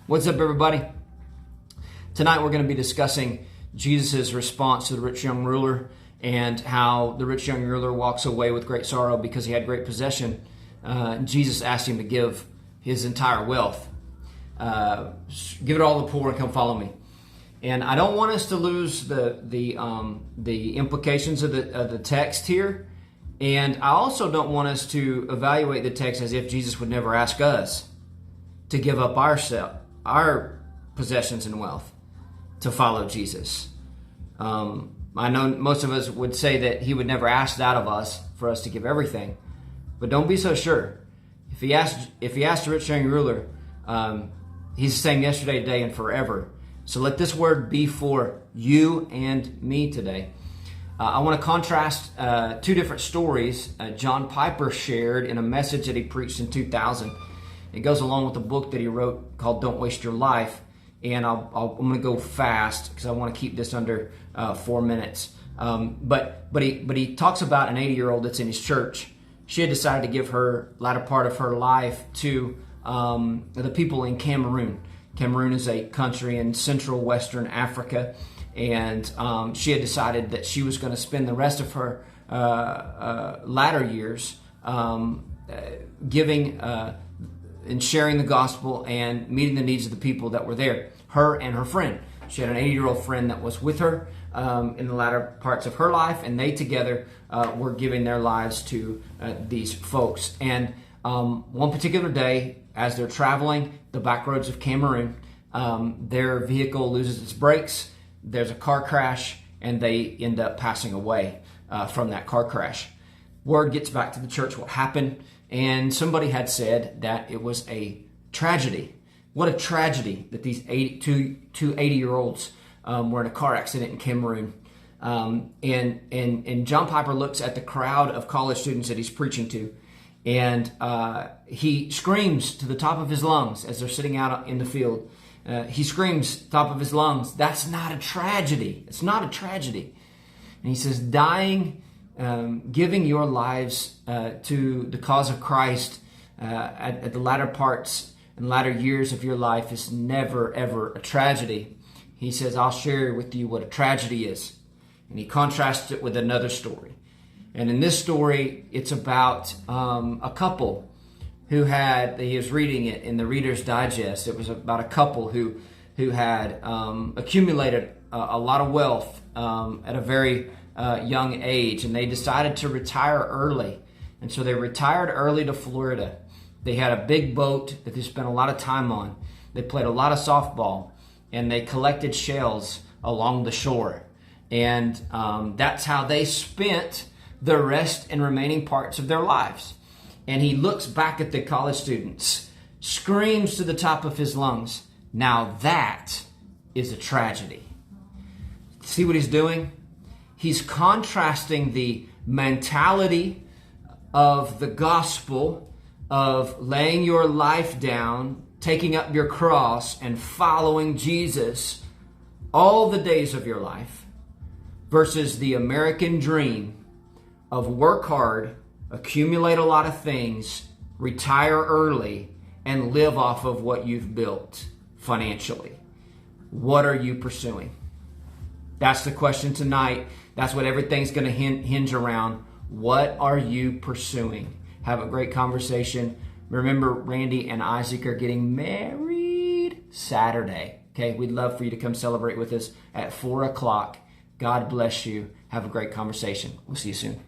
What's up, everybody? Tonight we're going to be discussing Jesus' response to the rich young ruler and how the rich young ruler walks away with great sorrow because he had great possession. Jesus asked him to give his entire wealth. Give it all to the poor and come follow me. And I don't want us to lose the implications of the text here. And I also don't want us to evaluate the text as if Jesus would never ask us to give up our possessions and wealth to follow Jesus. I know most of us would say that he would never ask that of us for us to give everything, but don't be so sure. If he asked the rich young ruler, he's the same yesterday, today, and forever. So let this word be for you and me today. I want to contrast two different stories John Piper shared in a message that he preached in 2000. It goes along with the book that he wrote called Don't Waste Your Life. And I'm going to go fast because I want to keep this under 4 minutes. But he talks about an 80-year-old that's in his church. She had decided to give her latter part of her life to the people in Cameroon. Cameroon is a country in central western Africa. And she had decided that she was going to spend the rest of her latter years giving and sharing the gospel and meeting the needs of the people that were there, her and her friend. She had an 80-year-old friend that was with her in the latter parts of her life, and they together were giving their lives to these folks. And one particular day, as they're traveling the back roads of Cameroon, their vehicle loses its brakes, there's a car crash, and they end up passing away from that car crash. Word gets back to the church what happened, and somebody had said that it was a tragedy. What a tragedy that these two 80-year-olds were in a car accident in Cameroon. And John Piper looks at the crowd of college students that he's preaching to, and he screams to the top of his lungs as they're sitting out in the field. He screams top of his lungs, "That's not a tragedy. It's not a tragedy." And he says, dying, giving your lives to the cause of Christ at the latter parts and latter years of your life is never, ever a tragedy. He says, I'll share with you what a tragedy is. And he contrasts it with another story. And in this story, it's about a couple who he was reading it in the Reader's Digest. It was about a couple who had accumulated a lot of wealth at a very young age, and they decided to retire early. And so they retired early to Florida. They had a big boat that they spent a lot of time on. They played a lot of softball, and they collected shells along the shore. And that's how they spent the rest and remaining parts of their lives. And he looks back at the college students, screams to the top of his lungs, now that is a tragedy. See what he's doing? He's contrasting the mentality of the gospel of laying your life down, taking up your cross, and following Jesus all the days of your life versus the American dream of work hard, accumulate a lot of things, retire early, and live off of what you've built financially. What are you pursuing? That's the question tonight. That's what everything's going to hinge around. What are you pursuing? Have a great conversation. Remember, Randy and Isaac are getting married Saturday. Okay, we'd love for you to come celebrate with us at 4 o'clock. God bless you. Have a great conversation. We'll see you soon.